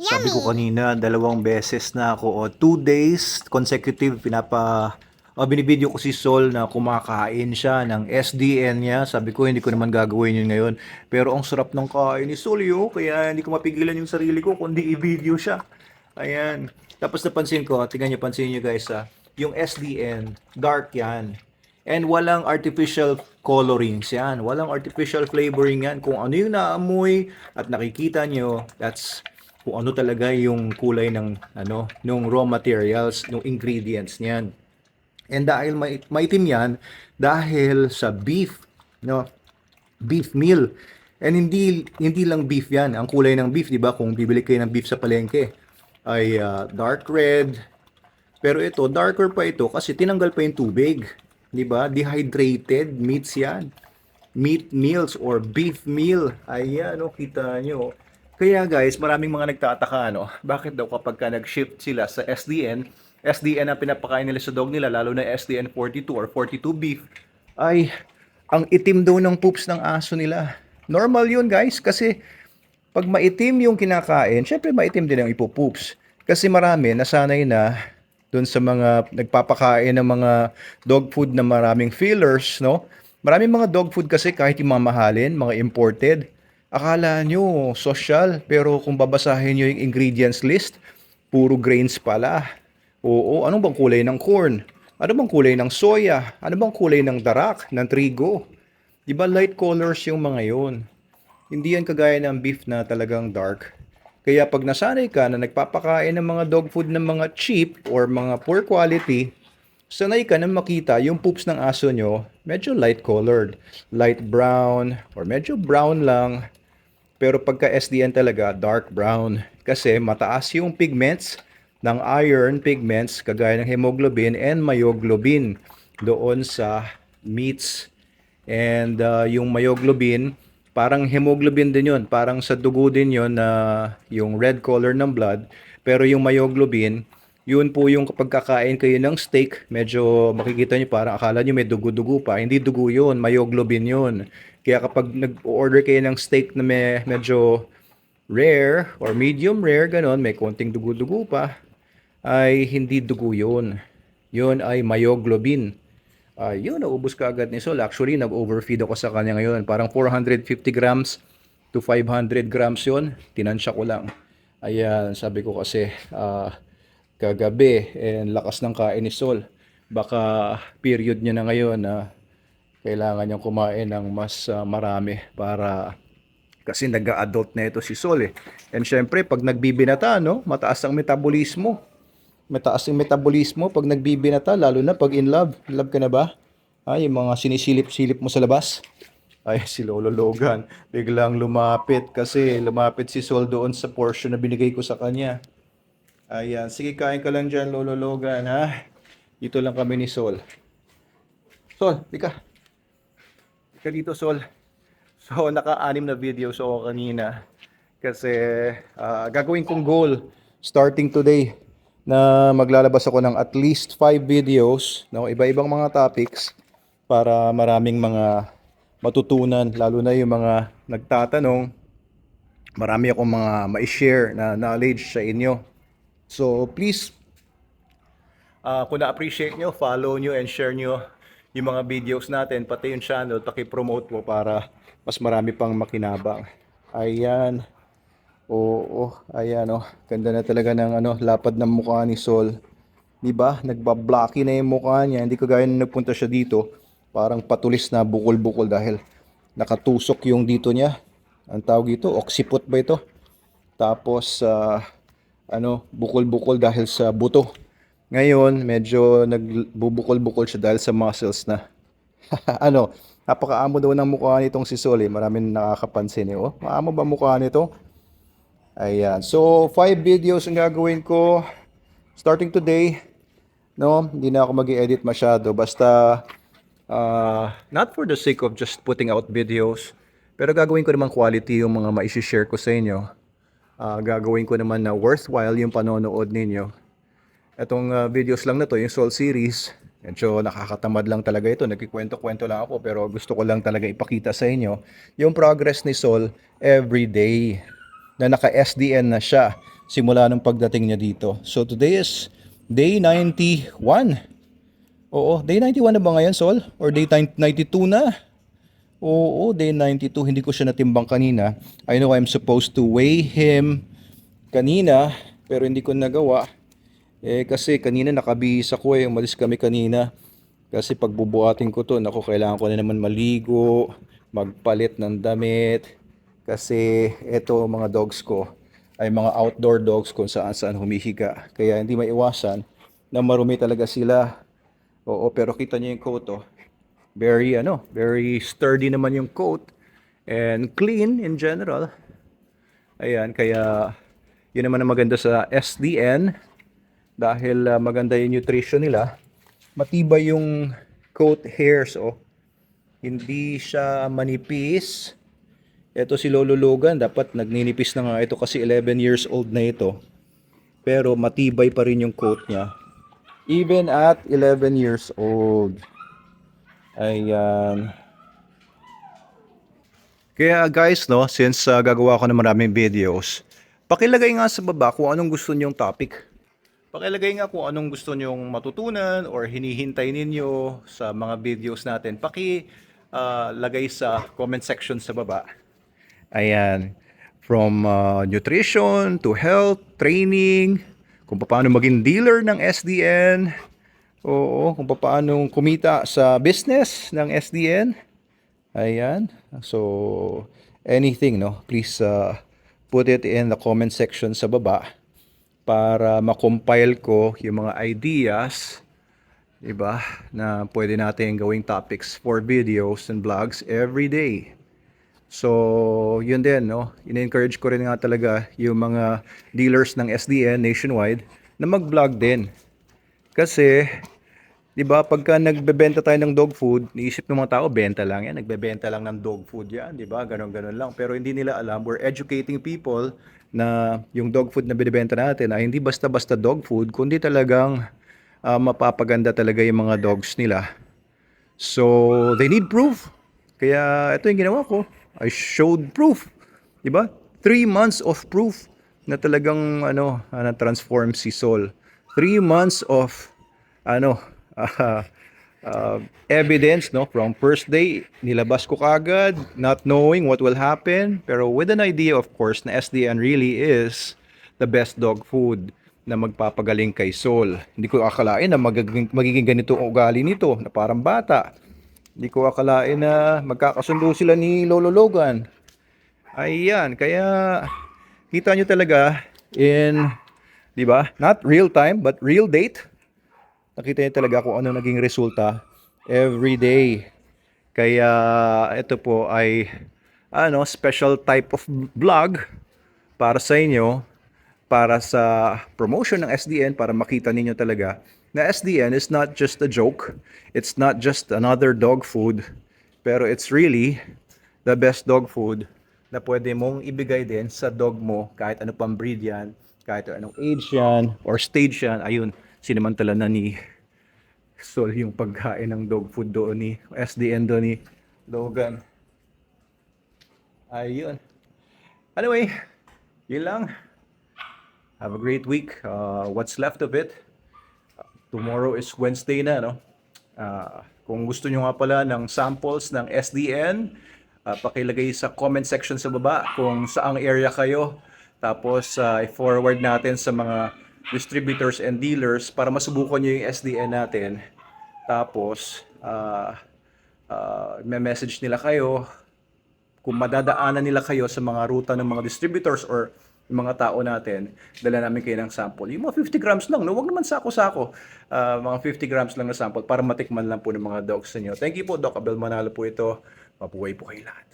Sabi ko kanina, 2 beses na ako o 2 days consecutive binibideo ko si Sol na kumakain siya ng SDN niya. Sabi ko hindi ko naman gagawin yun ngayon. Pero ang sarap ng kain ni Sol yo, kaya hindi ko mapigilan yung sarili ko kundi i-video siya. Ayan. Tapos napansin ko, tingnan niyo, pansin niyo guys yung SDN, dark yan. And walang artificial colorings yan. Walang artificial flavoring yan. Kung ano yung naamoy at nakikita nyo, that's kung ano talaga yung kulay ng nung raw materials, nung ingredients niyan. And dahil maitim yan, dahil sa beef, no? Beef meal. And hindi lang beef yan. Ang kulay ng beef, 'di ba? Kung bibili kayo ng beef sa palengke, ay dark red. Pero ito, darker pa ito kasi tinanggal pa yung tubig. 'Di ba? Dehydrated meats yan. Meat meals or beef meal. Ayan, kita nyo. Kaya guys, maraming mga nagtataka, bakit daw kapag nag-shift sila sa SDN ang pinapakain nila sa dog nila, lalo na SDN 42 or 42 beef, ay ang itim daw ng poops ng aso nila. Normal yun guys, kasi pag maitim yung kinakain, syempre maitim din ang ipopoops. Kasi marami nasanay na doon sa mga nagpapakain ng mga dog food na maraming fillers, no? Maraming mga dog food kasi kahit yung mamahalin, mga imported, akala nyo social, pero kung babasahin nyo yung ingredients list, puro grains pala. Oo, ano bang kulay ng corn? Ano bang kulay ng soya? Ano bang kulay ng darak, ng trigo? Di ba light colors yung mga yon? Hindi yan kagaya ng beef na talagang dark. Kaya pag nasanay ka na nagpapakain ng mga dog food ng mga cheap or mga poor quality, sanay ka na makita yung poops ng aso nyo, medyo light colored, light brown, or medyo brown lang. Pero pagka SDN talaga, dark brown. Kasi mataas yung pigments ng iron pigments, kagaya ng hemoglobin and myoglobin doon sa meats. And yung myoglobin, parang hemoglobin din yun. Parang sa dugo din yun na yung red color ng blood. Pero yung myoglobin, yun po yung kapag kakain kayo ng steak, medyo makikita nyo parang akala nyo may dugo-dugo pa. Hindi dugo yun, myoglobin yun. Kaya kapag nag-order kayo ng steak na medyo rare or medium rare, ganon, may konting dugo-dugo pa, ay hindi dugo yun. Yun ay myoglobin. Yun, naubos ka agad ni Sol. Actually, nag-overfeed ako sa kanya ngayon. Parang 450 grams to 500 grams yun. Tinansya ko lang. Ayan, sabi ko kasi kagabi, lakas ng kain ni Sol. Baka period niya na ngayon na kailangan niyang kumain ng mas marami para kasi nag-adult na ito si Sol eh. And syempre, pag nagbibinata, mataas ang metabolismo. Mataas ang metabolismo pag nagbibinata, lalo na pag in love. In love ka na ba? Yung mga sinisilip-silip mo sa labas. Ay, si Lolo Logan, biglang lumapit kasi lumapit si Sol doon sa portion na binigay ko sa kanya. Ayan, sige kain ka lang dyan, Lolo Logan, ha? Dito lang kami ni Sol. Sol, di ka. Di ka dito, Sol. So, naka-anim na videos ako kanina. Kasi gagawin kong goal starting today na maglalabas ako ng at least 5 videos, iba-ibang mga topics para maraming mga matutunan, lalo na yung mga nagtatanong. Marami akong mga ma-share na knowledge sa inyo. So please, kung na-appreciate nyo, follow nyo and share nyo yung mga videos natin, pati yung channel, paki-promote mo para mas marami pang makinabang. Ayan. Oo, ayan ganda na talaga ng lapad ng mukha ni Sol. 'Di ba? Nagbablocky na yung mukha niya. Hindi kagaya nung nagpunta siya dito, parang patulis na bukol-bukol dahil nakatusok yung dito niya. Ang tawag dito, occiput ba ito? Tapos bukol-bukol dahil sa buto. Ngayon, medyo nagbubukol-bukol siya dahil sa muscles na. Napakaamo daw ng mukha nitong si Sol eh. Maraming nakakapansin eh. Maamo ba mukha nito? Ayan. So, 5 videos ang gagawin ko starting today. Hindi na ako mag-i-edit masyado. Basta, not for the sake of just putting out videos. Pero gagawin ko naman quality yung mga ma-share ko sa inyo. Gagawin ko naman na worthwhile yung panonood ninyo. Itong videos lang na to, yung Sol series, medyo nakakatamad lang talaga ito. Nagkikwento-kwento lang ako pero gusto ko lang talaga ipakita sa inyo yung progress ni Sol every day na naka-SDN na siya. simula nung pagdating niya dito. So today is day 91. Oo, day 91 na ba ngayon, Sol? Or day 92 na? Oo, day 92. Hindi ko siya natimbang kanina. I know I'm supposed to weigh him kanina, pero hindi ko nagawa. Kasi kanina nakabihis ako umalis kami kanina. Kasi pagbubuhatin ko to, naku, kailangan ko na naman maligo, magpalit ng damit. Kasi eto mga dogs ko ay mga outdoor dogs kung saan saan humihiga. Kaya hindi maiwasan na marumi talaga sila. Oo, pero kita niyo yung coat oh. Very sturdy naman yung coat and clean in general. Ayan, kaya yun naman ang maganda sa SDN dahil maganda yung nutrition nila. Matibay yung coat hairs oh. Hindi siya manipis. Ito si Lolo Logan, dapat nagninipis na nga ito kasi 11 years old na ito. Pero matibay pa rin yung coat niya. Even at 11 years old. Ayan. Kaya guys, no, since gagawa ko ng maraming videos, pakilagay nga sa baba kung anong gusto nyong topic. Pakilagay nga kung anong gusto nyong matutunan or hinihintay ninyo sa mga videos natin. Lagay sa comment section sa baba. Ayan. From nutrition to health, training, kung paano maging dealer ng SDN, oo, kung paano kumita sa business ng SDN. Ayan. So, anything, no? Please put it in the comment section sa baba para makompile ko yung mga ideas, diba, na pwede natin gawing topics for videos and vlogs every day. So, yun din, no? In-encourage ko rin nga talaga yung mga dealers ng SDN nationwide na mag-vlog din. Kasi, di ba, pagka nagbebenta tayo ng dog food, niisip ng mga tao, benta lang yan. Nagbebenta lang ng dog food yan, di ba? Ganon-ganon lang. Pero hindi nila alam, we're educating people na yung dog food na binibenta natin ay hindi basta-basta dog food, kundi talagang mapapaganda talaga yung mga dogs nila. So, they need proof. Kaya ito yung ginawa ko. I showed proof. Di ba? 3 months of proof na talagang na-transform si Sol. 3 months of evidence, no, from first day nilabas ko kagad, not knowing what will happen, pero with an idea of course na SDN really is the best dog food na magpapagaling kay Sol. Hindi ko akalain na magiging ganito ang ugali nito na parang bata. Hindi ko akalain na magkakasundo sila ni Lolo Logan. Ayan, kaya kita nyo talaga in, di ba, not real time but real date. Nakita niyo talaga kung ano naging resulta every day. Kaya ito po ay special type of vlog para sa inyo, para sa promotion ng SDN, para makita ninyo talaga na SDN is not just a joke. It's not just another dog food, pero it's really the best dog food na pwede mong ibigay din sa dog mo kahit ano pang breed yan, kahit anong age yan or stage yan. Ayun, sinamantala na ni Sol yung pagkain ng dog food doon ni SDN doon ni Logan. Ayun. Anyway, yun lang. Have a great week. What's left of it. Tomorrow is Wednesday na, no? Kung gusto nyo nga pala ng samples ng SDN, pakilagay sa comment section sa baba kung saang area kayo. Tapos i-forward natin sa mga distributors and dealers para masubukan nyo yung SDN natin. Tapos may message nila kayo kung madadaanan nila kayo sa mga ruta ng mga distributors or yung mga tao natin, dala namin kayo ng sample. Yung mga 50 grams lang, no? Huwag naman sako-sako. Mga 50 grams lang na sample para matikman lang po ng mga dogs ninyo. Thank you po, Doc Abel Manalo po ito. Mabuhay po kayo lahat.